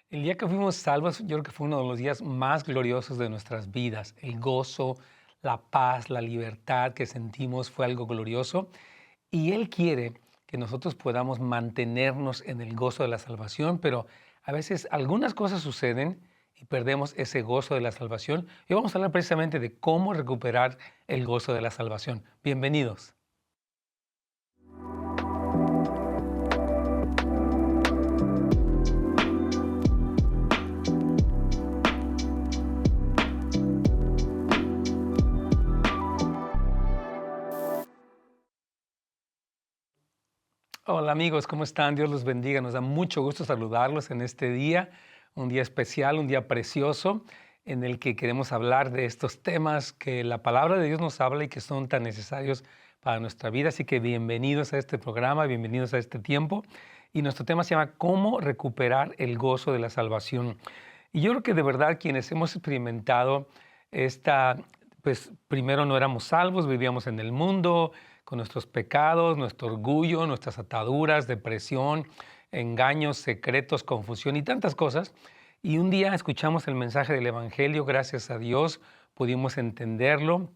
El día que fuimos salvos, yo creo que fue uno de los días más gloriosos de nuestras vidas. El gozo, la paz, la libertad que sentimos fue algo glorioso. Y Él quiere que nosotros podamos mantenernos en el gozo de la salvación, pero a veces algunas cosas suceden y perdemos ese gozo de la salvación. Y vamos a hablar precisamente de cómo recuperar el gozo de la salvación. Bienvenidos. Hola amigos, ¿cómo están? Dios los bendiga. Nos da mucho gusto saludarlos en este día, un día especial, un día precioso, en el que queremos hablar de estos temas que la palabra de Dios nos habla y que son tan necesarios para nuestra vida. Así que bienvenidos a este programa, bienvenidos a este tiempo. Y nuestro tema se llama ¿Cómo recuperar el gozo de la salvación? Y yo creo que de verdad quienes hemos experimentado esta, pues primero no éramos salvos, vivíamos en el mundo, con nuestros pecados, nuestro orgullo, nuestras ataduras, depresión, engaños, secretos, confusión y tantas cosas. Y un día escuchamos el mensaje del Evangelio, gracias a Dios pudimos entenderlo.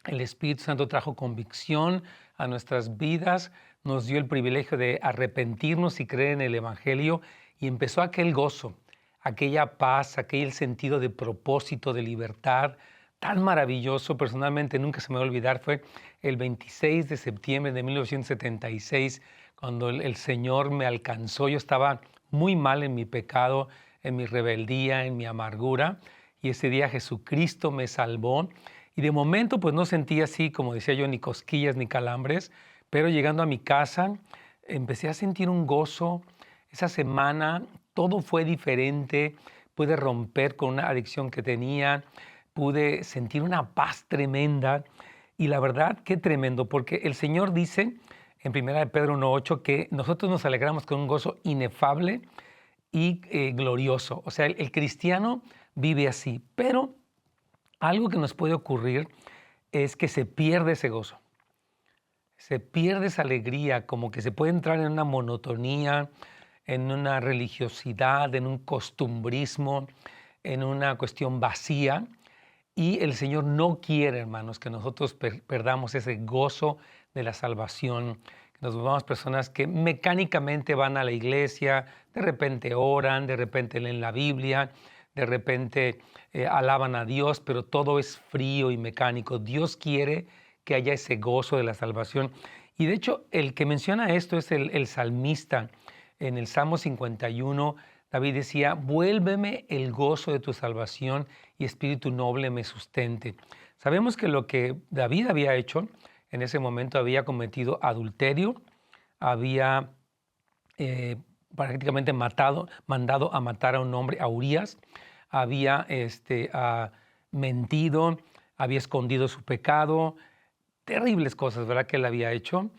El Espíritu Santo trajo convicción a nuestras vidas, nos dio el privilegio de arrepentirnos y creer en el Evangelio y empezó aquel gozo, aquella paz, aquel sentido de propósito, de libertad, tan maravilloso. Personalmente nunca se me va a olvidar, fue el 26 de septiembre de 1976, cuando el Señor me alcanzó. Yo estaba muy mal en mi pecado, en mi rebeldía, en mi amargura, y ese día Jesucristo me salvó. Y de momento pues no sentí así, como decía yo, ni cosquillas ni calambres, pero llegando a mi casa empecé a sentir un gozo. Esa semana todo fue diferente, pude romper con una adicción que tenía, pude sentir una paz tremenda. Y la verdad, qué tremendo, porque el Señor dice en 1 de Pedro 1:8 que nosotros nos alegramos con un gozo inefable y glorioso. O sea, el cristiano vive así, pero algo que nos puede ocurrir es que se pierde ese gozo, se pierde esa alegría, como que se puede entrar en una monotonía, en una religiosidad, en un costumbrismo, en una cuestión vacía. Y el Señor no quiere, hermanos, que nosotros perdamos ese gozo de la salvación, que nos volvamos personas que mecánicamente van a la iglesia, de repente oran, de repente leen la Biblia, de repente alaban a Dios, pero todo es frío y mecánico. Dios quiere que haya ese gozo de la salvación. Y de hecho, el que menciona esto es el salmista. En el Salmo 51, David decía, vuélveme el gozo de tu salvación y espíritu noble me sustente. Sabemos que lo que David había hecho en ese momento, había cometido adulterio, había eh, prácticamente mandado a matar a un hombre, a Urías, había mentido, había escondido su pecado, terribles cosas, ¿verdad?, que él había hecho.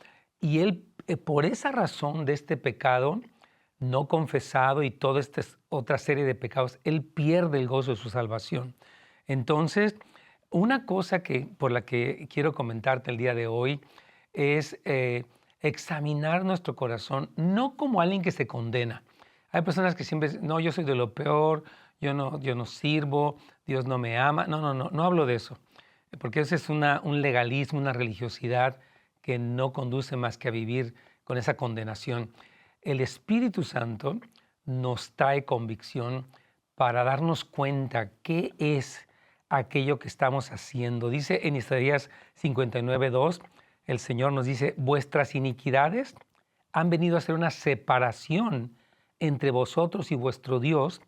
Y él, por esa razón de este pecado no confesado y toda esta otra serie de pecados, él pierde el gozo de su salvación. Entonces, una cosa por la que quiero comentarte el día de hoy es examinar nuestro corazón, no como alguien que se condena. Hay personas que siempre dicen, no, yo soy de lo peor, yo no sirvo, Dios no me ama. No, no, no, no hablo de eso, porque ese es un legalismo, una religiosidad que no conduce más que a vivir con esa condenación. El Espíritu Santo nos trae convicción para darnos cuenta qué es aquello que estamos haciendo. Dice en Isaías 59:2, el Señor nos dice, vuestras iniquidades han venido a ser una separación entre vosotros y vuestro Dios,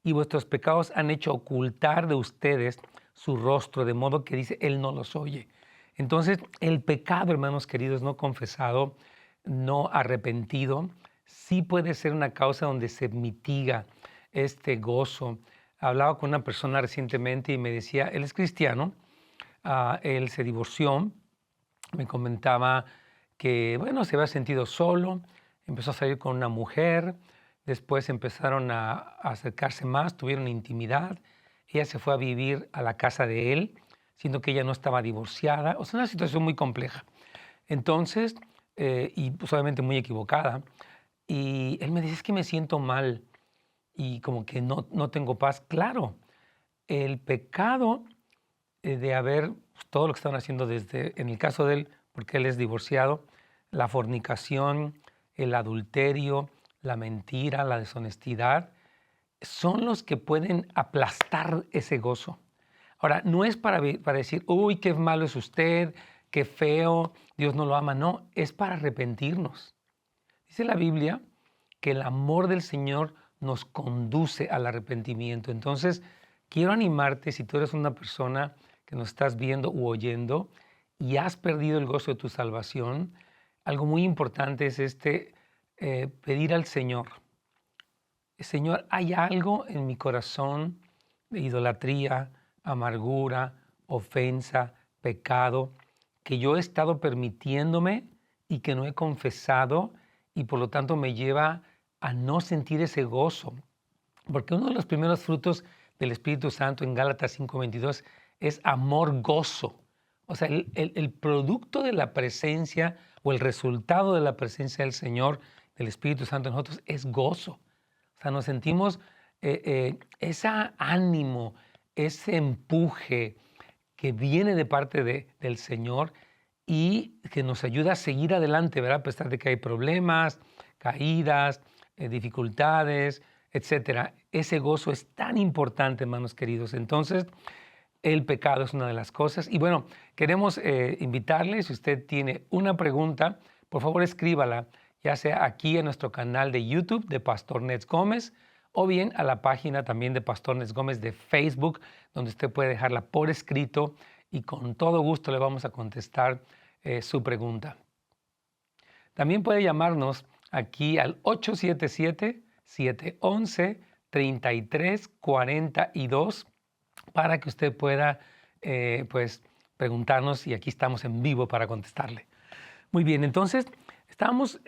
y vuestros pecados han hecho ocultar de ustedes su rostro, de modo que dice, Él no los oye. Entonces, el pecado, hermanos queridos, no confesado, no arrepentido, sí puede ser una causa donde se mitiga este gozo. Hablaba con una persona recientemente y me decía, él es cristiano, él se divorció, me comentaba que, bueno, se había sentido solo, empezó a salir con una mujer, después empezaron a acercarse más, tuvieron intimidad, ella se fue a vivir a la casa de él, siendo que ella no estaba divorciada, o sea, una situación muy compleja. Entonces, y pues obviamente muy equivocada, y él me dice, es que me siento mal. y como que no tengo paz. Claro, el pecado de haber, pues, todo lo que estaban haciendo en el caso de él, porque él es divorciado, la fornicación, el adulterio, la mentira, la deshonestidad, son los que pueden aplastar ese gozo. Ahora, no es para decir, uy, qué malo es usted, qué feo, Dios no lo ama. No, es para arrepentirnos. Dice la Biblia que el amor del Señor nos conduce al arrepentimiento. Entonces, quiero animarte, si tú eres una persona que nos estás viendo u oyendo y has perdido el gozo de tu salvación, algo muy importante es pedir al Señor, Señor, hay algo en mi corazón de idolatría, amargura, ofensa, pecado, que yo he estado permitiéndome y que no he confesado y por lo tanto me lleva a no sentir ese gozo. Porque uno de los primeros frutos del Espíritu Santo en Gálatas 5:22 es amor, gozo. O sea, el producto de la presencia o el resultado de la presencia del Señor, del Espíritu Santo en nosotros, es gozo. O sea, nos sentimos ese ánimo, ese empuje que viene de parte del Señor y que nos ayuda a seguir adelante, ¿verdad? A pesar de que hay problemas, caídas, dificultades, etcétera. Ese gozo es tan importante, hermanos queridos. Entonces, el pecado es una de las cosas. Y bueno, queremos invitarle, si usted tiene una pregunta, por favor escríbala, ya sea aquí en nuestro canal de YouTube de Pastor Nets Gómez o bien a la página también de Pastor Nets Gómez de Facebook, donde usted puede dejarla por escrito y con todo gusto le vamos a contestar su pregunta. También puede llamarnos aquí al 877-711-3342 para que usted pueda pues preguntarnos y aquí estamos en vivo para contestarle. Muy bien, entonces estábamos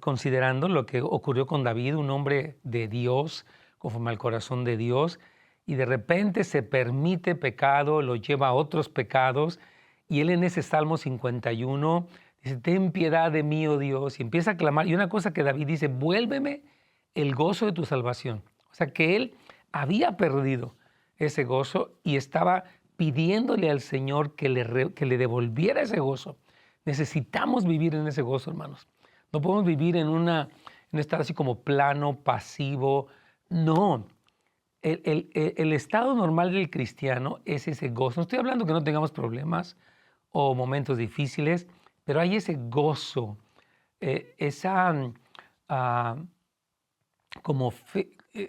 considerando lo que ocurrió con David, un hombre de Dios, conforme al corazón de Dios, y de repente se permite pecado, lo lleva a otros pecados, y él en ese Salmo 51 dice, ten piedad de mí, oh Dios, y empieza a clamar. Y una cosa que David dice, vuélveme el gozo de tu salvación. O sea que él había perdido ese gozo y estaba pidiéndole al Señor que le devolviera ese gozo. Necesitamos vivir en ese gozo, hermanos. No podemos vivir en un estado así como plano, pasivo. No. El estado normal del cristiano es ese gozo. No estoy hablando que no tengamos problemas o momentos difíciles, pero hay ese gozo, esa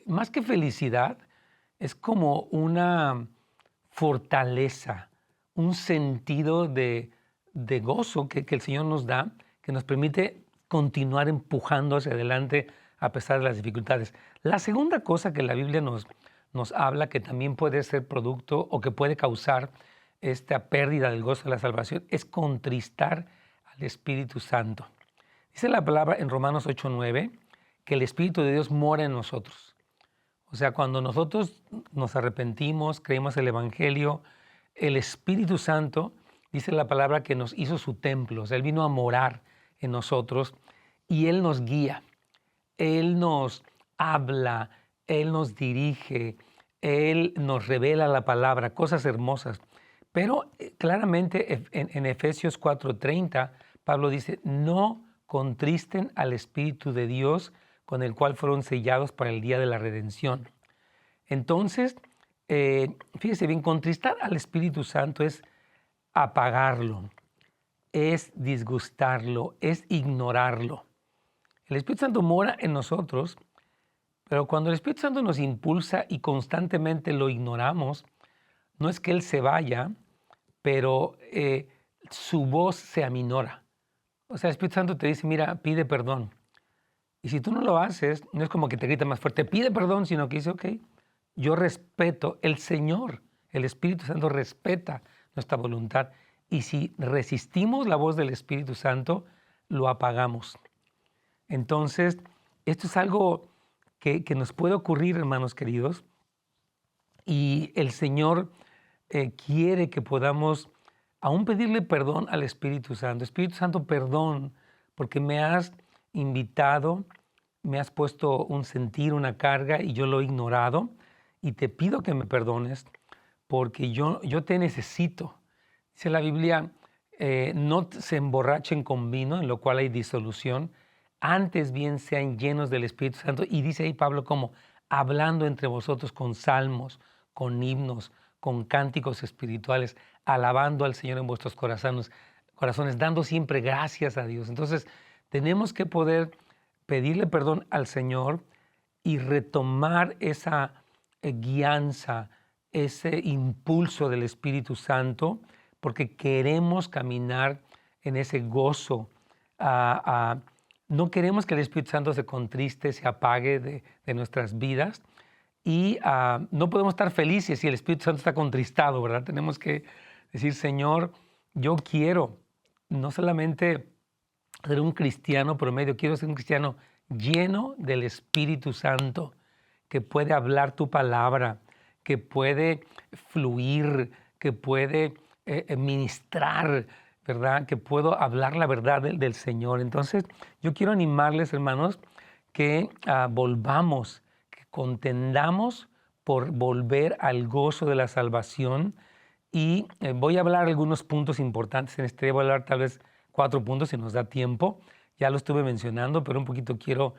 más que felicidad, es como una fortaleza, un sentido de gozo que el Señor nos da, que nos permite continuar empujando hacia adelante a pesar de las dificultades. La segunda cosa que la Biblia nos habla, que también puede ser producto o que puede causar esta pérdida del gozo de la salvación, es contristar al Espíritu Santo. Dice la palabra en Romanos 8:9 que el Espíritu de Dios mora en nosotros. O sea, cuando nosotros nos arrepentimos, creemos el Evangelio, el Espíritu Santo, dice la palabra que nos hizo su templo. O sea, Él vino a morar en nosotros y Él nos guía, Él nos habla, Él nos dirige, Él nos revela la palabra, cosas hermosas. Pero claramente en Efesios 4:30, Pablo dice, no contristen al Espíritu de Dios con el cual fueron sellados para el día de la redención. Entonces, fíjese bien, contristar al Espíritu Santo es apagarlo, es disgustarlo, es ignorarlo. El Espíritu Santo mora en nosotros, pero cuando el Espíritu Santo nos impulsa y constantemente lo ignoramos, no es que Él se vaya, pero su voz se aminora. O sea, el Espíritu Santo te dice, mira, pide perdón. Y si tú no lo haces, no es como que te grita más fuerte, pide perdón, sino que dice, ok, yo respeto, el Señor, el Espíritu Santo respeta nuestra voluntad. Y si resistimos la voz del Espíritu Santo, lo apagamos. Entonces, esto es algo que nos puede ocurrir, hermanos queridos, y el Señor quiere que podamos aún pedirle perdón al Espíritu Santo. Espíritu Santo, perdón, porque me has invitado, me has puesto un sentir, una carga y yo lo he ignorado y te pido que me perdones porque yo te necesito. Dice la Biblia, no se emborrachen con vino, en lo cual hay disolución, antes bien sean llenos del Espíritu Santo. Y dice ahí Pablo como hablando entre vosotros con salmos, con himnos, con cánticos espirituales, alabando al Señor en vuestros corazones, dando siempre gracias a Dios. Entonces, tenemos que poder pedirle perdón al Señor y retomar esa guianza, ese impulso del Espíritu Santo, porque queremos caminar en ese gozo. No queremos que el Espíritu Santo se contriste, se apague de nuestras vidas. Y no podemos estar felices si el Espíritu Santo está contristado, ¿verdad? Tenemos que decir, Señor, yo quiero no solamente ser un cristiano promedio, quiero ser un cristiano lleno del Espíritu Santo, que puede hablar tu palabra, que puede fluir, que puede ministrar, ¿verdad? Que puedo hablar la verdad del Señor. Entonces, yo quiero animarles, hermanos, que volvamos, que contendamos por volver al gozo de la salvación. Y voy a hablar algunos puntos importantes en este día. Voy a hablar tal vez 4 puntos si nos da tiempo. Ya lo estuve mencionando, pero un poquito quiero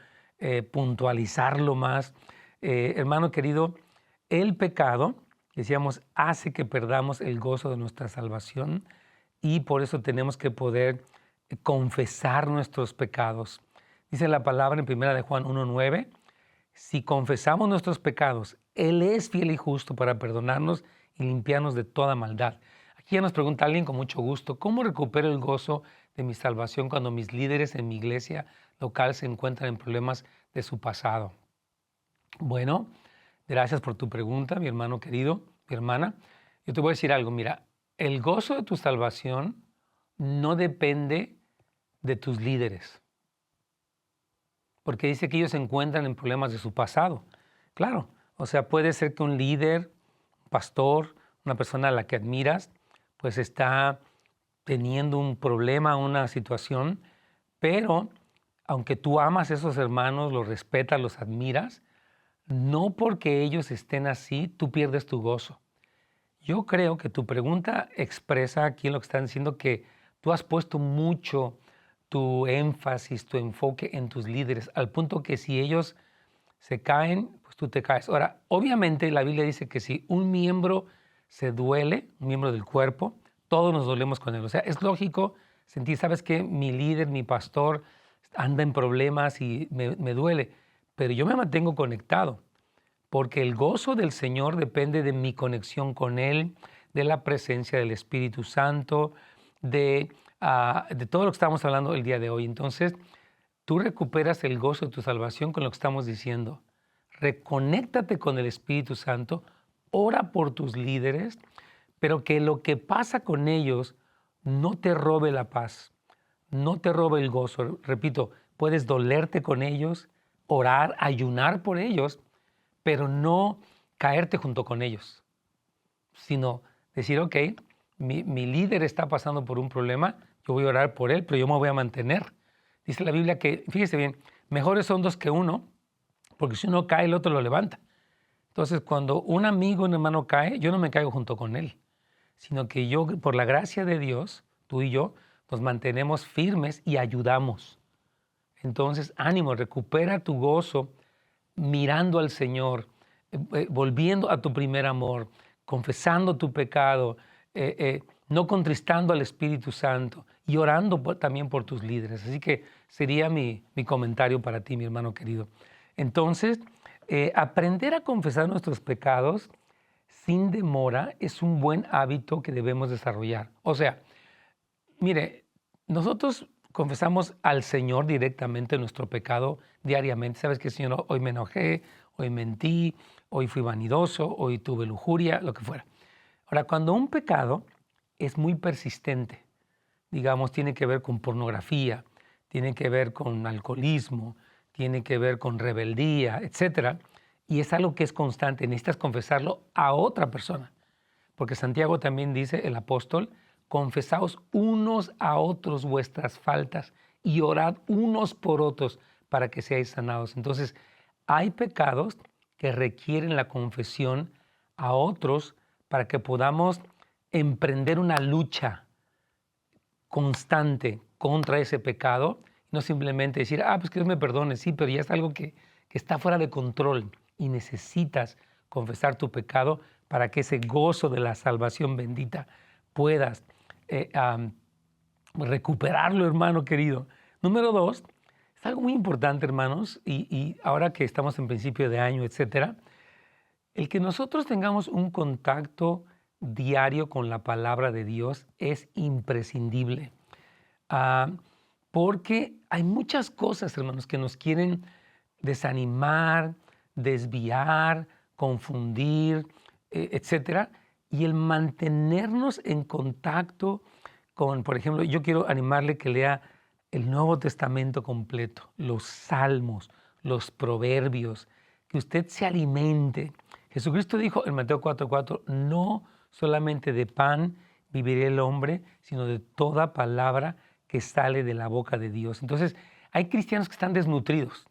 puntualizarlo más. Hermano querido, el pecado, decíamos, hace que perdamos el gozo de nuestra salvación y por eso tenemos que poder confesar nuestros pecados. Dice la palabra en 1 de Juan 1:9, si confesamos nuestros pecados, Él es fiel y justo para perdonarnos y limpiarnos de toda maldad. Aquí ya nos pregunta alguien con mucho gusto, ¿cómo recupero el gozo de mi salvación cuando mis líderes en mi iglesia local se encuentran en problemas de su pasado? Bueno, gracias por tu pregunta, mi hermano querido, mi hermana. Yo te voy a decir algo, mira, el gozo de tu salvación no depende de tus líderes, porque dice que ellos se encuentran en problemas de su pasado. Claro, o sea, puede ser que un líder, un pastor, una persona a la que admiras, pues está teniendo un problema, una situación, pero aunque tú amas a esos hermanos, los respetas, los admiras, no porque ellos estén así, tú pierdes tu gozo. Yo creo que tu pregunta expresa aquí en lo que están diciendo que tú has puesto mucho tu énfasis, tu enfoque en tus líderes, al punto que si ellos se caen, pues tú te caes. Ahora, obviamente la Biblia dice que si un miembro se duele, un miembro del cuerpo, todos nos dolemos con él. O sea, es lógico sentir, ¿sabes qué? Mi líder, mi pastor anda en problemas y me duele, pero yo me mantengo conectado, porque el gozo del Señor depende de mi conexión con Él, de la presencia del Espíritu Santo, de todo lo que estamos hablando el día de hoy. Entonces, tú recuperas el gozo de tu salvación con lo que estamos diciendo. Reconéctate con el Espíritu Santo, ora por tus líderes, pero que lo que pasa con ellos no te robe la paz, no te robe el gozo. Repito, puedes dolerte con ellos, orar, ayunar por ellos, pero no caerte junto con ellos, sino decir, ok, mi líder está pasando por un problema, yo voy a orar por él, pero yo me voy a mantener. Dice la Biblia que, fíjese bien, mejores son 2 que 1, porque si uno cae, el otro lo levanta. Entonces, cuando un amigo, un hermano cae, yo no me caigo junto con él, sino que yo, por la gracia de Dios, tú y yo, nos mantenemos firmes y ayudamos. Entonces, ánimo, recupera tu gozo mirando al Señor, volviendo a tu primer amor, confesando tu pecado, no contristando al Espíritu Santo y orando también por tus líderes. Así que sería mi comentario para ti, mi hermano querido. Entonces, aprender a confesar nuestros pecados sin demora es un buen hábito que debemos desarrollar. O sea, mire, nosotros confesamos al Señor directamente nuestro pecado diariamente. Sabes que, Señor, hoy me enojé, hoy mentí, hoy fui vanidoso, hoy tuve lujuria, lo que fuera. Ahora, cuando un pecado es muy persistente, digamos, tiene que ver con pornografía, tiene que ver con alcoholismo, tiene que ver con rebeldía, etcétera, y es algo que es constante, necesitas confesarlo a otra persona. Porque Santiago también dice, el apóstol, confesaos unos a otros vuestras faltas y orad unos por otros para que seáis sanados. Entonces, hay pecados que requieren la confesión a otros para que podamos emprender una lucha constante contra ese pecado, no simplemente decir, pues que Dios me perdone, sí, pero ya es algo que está fuera de control y necesitas confesar tu pecado para que ese gozo de la salvación bendita puedas recuperarlo, hermano querido. Número 2, es algo muy importante, hermanos, y ahora que estamos en principio de año, etcétera, el que nosotros tengamos un contacto diario con la palabra de Dios es imprescindible. Porque hay muchas cosas, hermanos, que nos quieren desanimar, desviar, confundir, etcétera. Y el mantenernos en contacto con, por ejemplo, yo quiero animarle que lea el Nuevo Testamento completo, los Salmos, los Proverbios, que usted se alimente. Jesucristo dijo en Mateo 4:4, no solamente de pan vivirá el hombre, sino de toda palabra que sale de la boca de Dios. Entonces, hay cristianos que están desnutridos.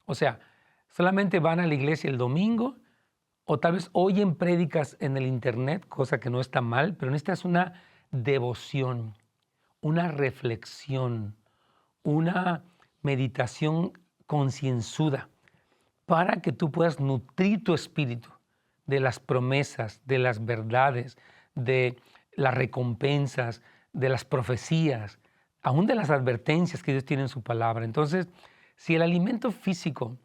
O sea, solamente van a la iglesia el domingo o tal vez oyen prédicas en el internet, cosa que no está mal, pero necesitas una devoción, una reflexión, una meditación concienzuda para que tú puedas nutrir tu espíritu de las promesas, de las verdades, de las recompensas, de las profecías, aún de las advertencias que Dios tiene en su palabra. Entonces, si el alimento físico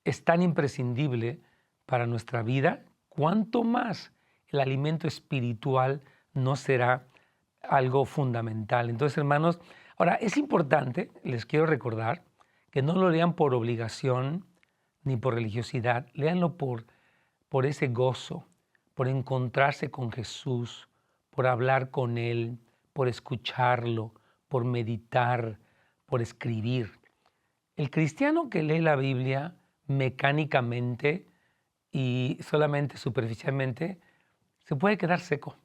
es tan imprescindible para nuestra vida, ¿cuánto más el alimento espiritual no será algo fundamental? Entonces, hermanos, ahora es importante, les quiero recordar, que no lo lean por obligación ni por religiosidad, léanlo por ese gozo, por encontrarse con Jesús, por hablar con Él, por escucharlo, por meditar, por escribir. El cristiano que lee la Biblia mecánicamente y solamente superficialmente se puede quedar seco.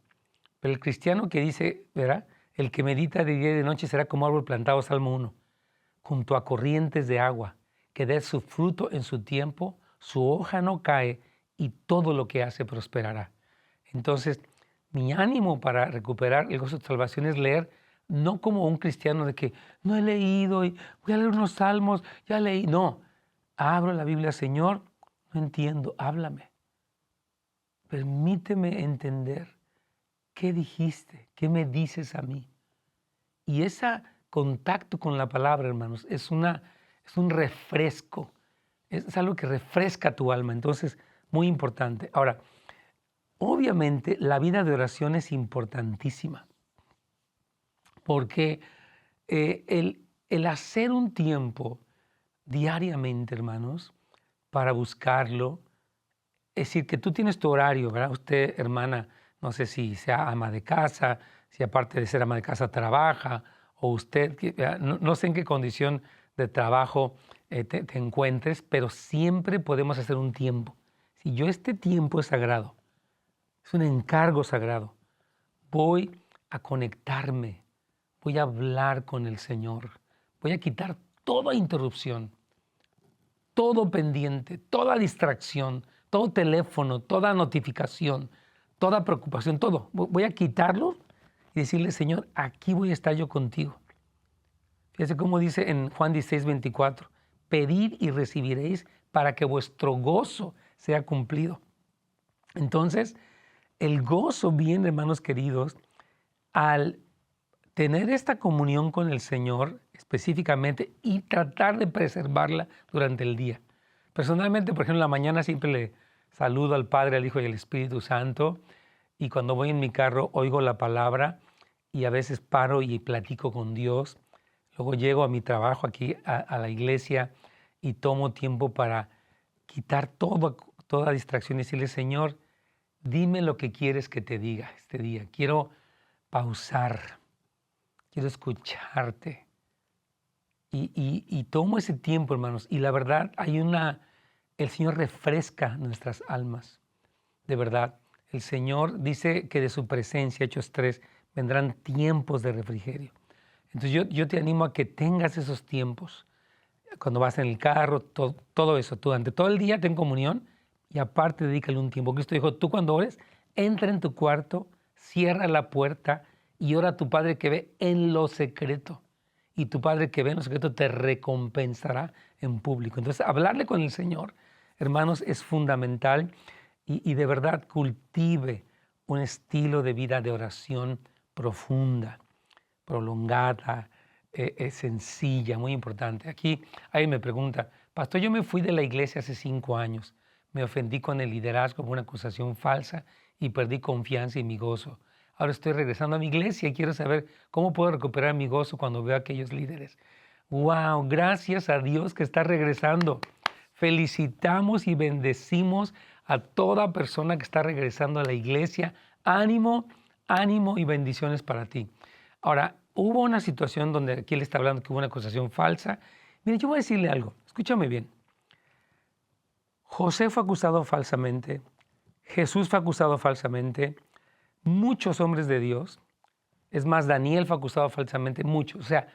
Pero el cristiano que dice, ¿verdad? El que medita de día y de noche será como árbol plantado, Salmo 1, junto a corrientes de agua, que dé su fruto en su tiempo, su hoja no cae y todo lo que hace prosperará. Entonces, mi ánimo para recuperar el gozo de salvación es leer, no como un cristiano de que no he leído y voy a leer unos salmos, ya leí. No, abro la Biblia, Señor, no entiendo, háblame. Permíteme entender qué dijiste, qué me dices a mí. Y ese contacto con la palabra, hermanos, es un refresco, es algo que refresca tu alma. Entonces, muy importante. Ahora, obviamente la vida de oración es importantísima, porque el hacer un tiempo diariamente, hermanos, para buscarlo, es decir, que tú tienes tu horario, ¿verdad? Usted, hermana, no sé si sea ama de casa, si aparte de ser ama de casa trabaja, o usted, no sé en qué condición de trabajo te encuentres, pero siempre podemos hacer un tiempo. Si yo este tiempo es sagrado, es un encargo sagrado, voy a conectarme, voy a hablar con el Señor, voy a quitar toda interrupción, todo pendiente, toda distracción, todo teléfono, toda notificación, toda preocupación, todo. Voy a quitarlo y decirle, Señor, aquí voy a estar yo contigo. Fíjese cómo dice en Juan 16:24, pedid y recibiréis para que vuestro gozo sea cumplido. Entonces, el gozo viene, hermanos queridos, al tener esta comunión con el Señor específicamente y tratar de preservarla durante el día. Personalmente, por ejemplo, en la mañana siempre le saludo al Padre, al Hijo y al Espíritu Santo, y cuando voy en mi carro oigo la palabra y a veces paro y platico con Dios. Luego llego a mi trabajo aquí a la iglesia y tomo tiempo para quitar toda distracción y decirle, Señor, dime lo que quieres que te diga este día. Quiero pausar, quiero escucharte. Y tomo ese tiempo, hermanos. Y la verdad, el Señor refresca nuestras almas. De verdad, el Señor dice que de su presencia, Hechos 3, vendrán tiempos de refrigerio. Entonces yo te animo a que tengas esos tiempos. cuando vas en el carro, todo eso. Tú durante todo el día ten comunión y aparte dedícale un tiempo. Cristo dijo, tú cuando ores, entra en tu cuarto, cierra la puerta y ora a tu Padre que ve en lo secreto. Y tu Padre que ve en lo secreto te recompensará en público. Entonces, hablarle con el Señor, hermanos, es fundamental y de verdad cultive un estilo de vida de oración profunda, prolongada, sencilla, muy importante. Aquí alguien me pregunta, pastor, yo me fui de la iglesia hace 5 años, me ofendí con el liderazgo, con una acusación falsa y perdí confianza y mi gozo. Ahora estoy regresando a mi iglesia y quiero saber cómo puedo recuperar mi gozo cuando veo a aquellos líderes. ¡Wow! Gracias a Dios que está regresando. Felicitamos y bendecimos a toda persona que está regresando a la iglesia. Ánimo, ánimo y bendiciones para ti. Ahora, hubo una situación donde aquí le está hablando que hubo una acusación falsa. Mire, yo voy a decirle algo, escúchame bien. José fue acusado falsamente, Jesús fue acusado falsamente, muchos hombres de Dios, es más, Daniel fue acusado falsamente, muchos. O sea,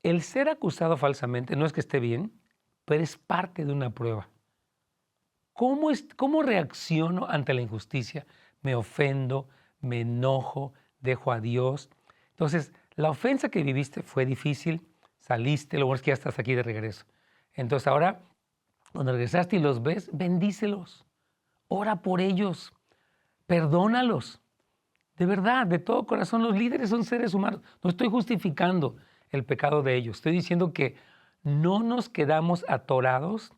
el ser acusado falsamente no es que esté bien, pero es parte de una prueba. ¿Cómo reacciono ante la injusticia? Me ofendo, me enojo, dejo a Dios. Entonces, la ofensa que viviste fue difícil, saliste, lo bueno es que ya estás aquí de regreso. Entonces ahora, cuando regresaste y los ves, bendícelos, ora por ellos, perdónalos. De verdad, de todo corazón, los líderes son seres humanos. No estoy justificando el pecado de ellos. Estoy diciendo que no nos quedamos atorados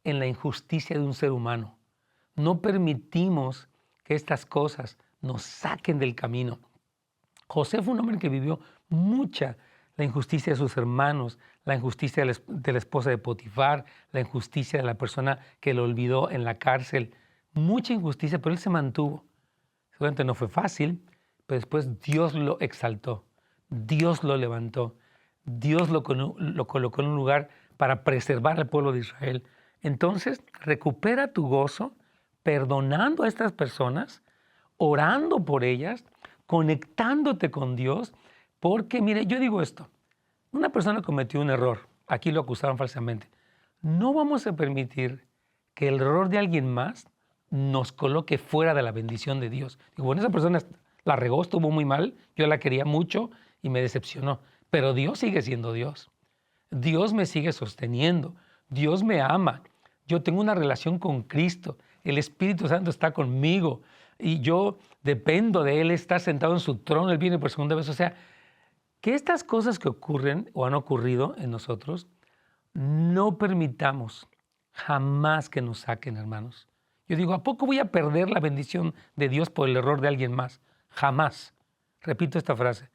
en la injusticia de un ser humano. No permitimos que estas cosas nos saquen del camino. José fue un hombre que vivió mucha la injusticia de sus hermanos, la injusticia de la esposa de Potifar, la injusticia de la persona que lo olvidó en la cárcel. Mucha injusticia, pero él se mantuvo. Seguramente no fue fácil, pero después Dios lo exaltó, Dios lo levantó, Dios lo colocó en un lugar para preservar al pueblo de Israel. Entonces, recupera tu gozo perdonando a estas personas, orando por ellas, conectándote con Dios, porque mire, yo digo esto, una persona cometió un error, aquí lo acusaron falsamente, no vamos a permitir que el error de alguien más nos coloque fuera de la bendición de Dios. Digo, bueno, esa persona la regó, estuvo muy mal, yo la quería mucho y me decepcionó, pero Dios sigue siendo Dios. Dios me sigue sosteniendo, Dios me ama, yo tengo una relación con Cristo, el Espíritu Santo está conmigo y yo dependo de Él, está sentado en su trono, Él viene por segunda vez. O sea, que estas cosas que ocurren o han ocurrido en nosotros, no permitamos jamás que nos saquen, hermanos. Yo digo, ¿a poco voy a perder la bendición de Dios por el error de alguien más? Jamás. Repito esta frase.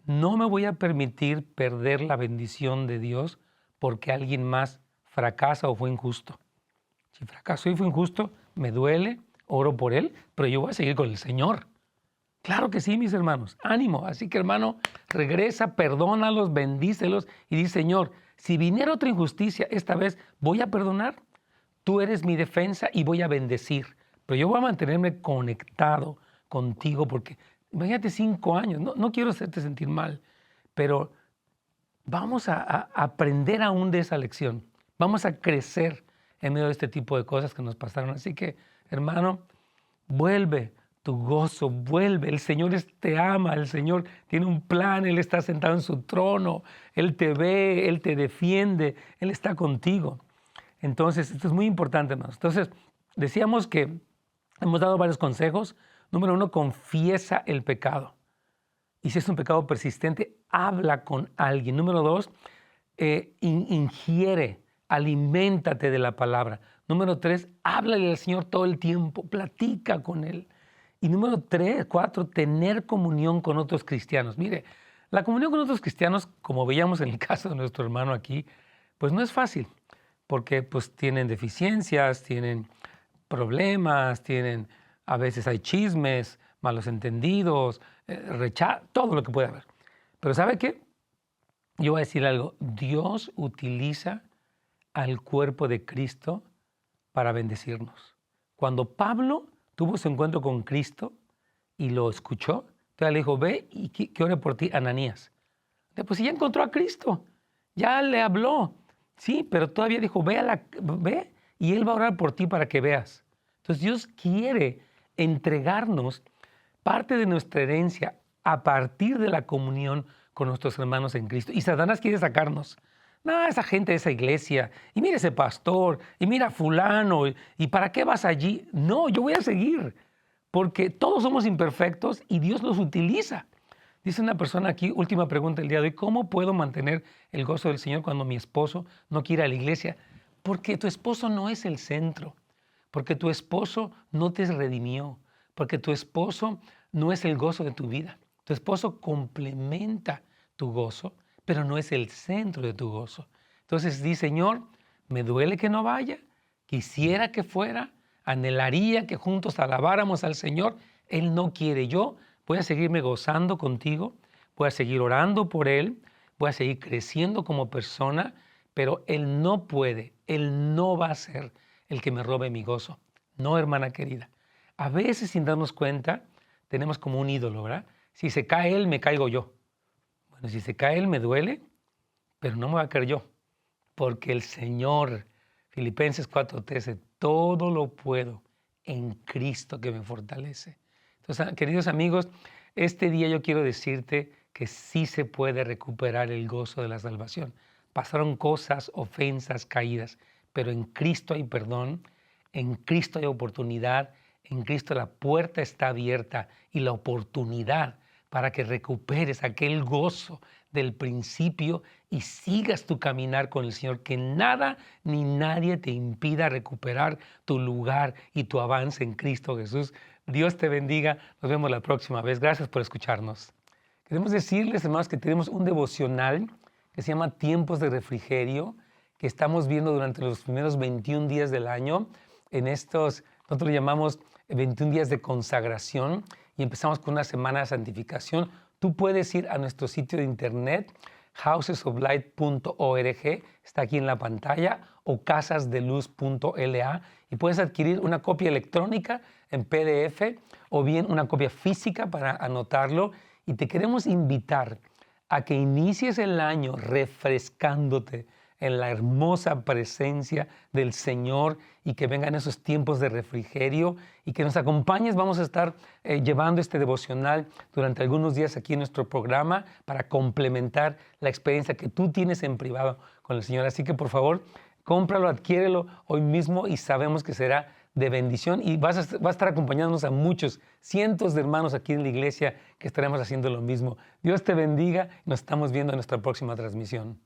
No me voy a permitir perder la bendición de Dios porque alguien más fracasa o fue injusto. Si fracasó y fue injusto, me duele, oro por él, pero yo voy a seguir con el Señor. Claro que sí, mis hermanos. Ánimo. Así que, hermano, regresa, perdónalos, bendícelos y dice, Señor, si viniera otra injusticia, esta vez voy a perdonar. Tú eres mi defensa y voy a bendecir. Pero yo voy a mantenerme conectado contigo porque, imagínate, 5 años. No quiero hacerte sentir mal, pero vamos a aprender aún de esa lección. Vamos a crecer en medio de este tipo de cosas que nos pasaron. Así que, hermano, vuelve tu gozo, vuelve. El Señor te ama, el Señor tiene un plan, Él está sentado en su trono, Él te ve, Él te defiende, Él está contigo. Entonces, esto es muy importante, hermanos. Entonces, decíamos que hemos dado varios consejos. Número 1, confiesa el pecado. Y si es un pecado persistente, habla con alguien. Número 2, ingiere, aliméntate de la palabra. Número 3, háblale al Señor todo el tiempo, platica con Él. Y número 4, tener comunión con otros cristianos. Mire, la comunión con otros cristianos, como veíamos en el caso de nuestro hermano aquí, pues no es fácil, porque pues tienen deficiencias, tienen problemas, a veces hay chismes, malos entendidos, rechazo, todo lo que puede haber. Pero ¿sabe qué? Yo voy a decir algo, Dios utiliza al cuerpo de Cristo para bendecirnos. Cuando Pablo tuvo su encuentro con Cristo y lo escuchó, entonces le dijo, ve y que ore por ti, Ananías. Pues ya encontró a Cristo, ya le habló, Sí, pero todavía dijo, ve y Él va a orar por ti para que veas. Entonces Dios quiere entregarnos parte de nuestra herencia a partir de la comunión con nuestros hermanos en Cristo. Y Satanás quiere sacarnos. No, esa gente de esa iglesia, y mira ese pastor, y mira fulano, y ¿para qué vas allí? No, yo voy a seguir, porque todos somos imperfectos y Dios los utiliza. Dice una persona aquí, última pregunta del día de hoy, ¿cómo puedo mantener el gozo del Señor cuando mi esposo no quiere ir a la iglesia? Porque tu esposo no es el centro, porque tu esposo no te redimió, porque tu esposo no es el gozo de tu vida. Tu esposo complementa tu gozo, pero no es el centro de tu gozo. Entonces di, Señor, me duele que no vaya, quisiera que fuera, anhelaría que juntos alabáramos al Señor. Él no quiere. Yo voy a seguirme gozando contigo, voy a seguir orando por Él, voy a seguir creciendo como persona, pero Él no puede, Él no va a ser el que me robe mi gozo. No, hermana querida. A veces sin darnos cuenta tenemos como un ídolo, ¿verdad? Si se cae Él, me caigo yo. Bueno, si se cae Él, me duele, pero no me va a caer yo, porque el Señor, Filipenses 4:13, todo lo puedo en Cristo que me fortalece. Entonces, queridos amigos, este día yo quiero decirte que sí se puede recuperar el gozo de la salvación. Pasaron cosas, ofensas, caídas, pero en Cristo hay perdón, en Cristo hay oportunidad, en Cristo la puerta está abierta y la oportunidad para que recuperes aquel gozo del principio y sigas tu caminar con el Señor, que nada ni nadie te impida recuperar tu lugar y tu avance en Cristo Jesús. Dios te bendiga. Nos vemos la próxima vez. Gracias por escucharnos. Queremos decirles, hermanos, que tenemos un devocional que se llama Tiempos de Refrigerio, que estamos viendo durante los primeros 21 días del año. Nosotros lo llamamos 21 días de consagración y empezamos con una semana de santificación. Tú puedes ir a nuestro sitio de internet, housesoflight.org, está aquí en la pantalla, o casasdeluz.la, y puedes adquirir una copia electrónica en PDF o bien una copia física para anotarlo. Y te queremos invitar a que inicies el año refrescándote en la hermosa presencia del Señor y que vengan esos tiempos de refrigerio y que nos acompañes. Vamos a estar llevando este devocional durante algunos días aquí en nuestro programa para complementar la experiencia que tú tienes en privado con el Señor. Así que por favor, cómpralo, adquiérelo hoy mismo y sabemos que será de bendición y va a estar acompañándonos a muchos, cientos de hermanos aquí en la iglesia que estaremos haciendo lo mismo. Dios te bendiga y nos estamos viendo en nuestra próxima transmisión.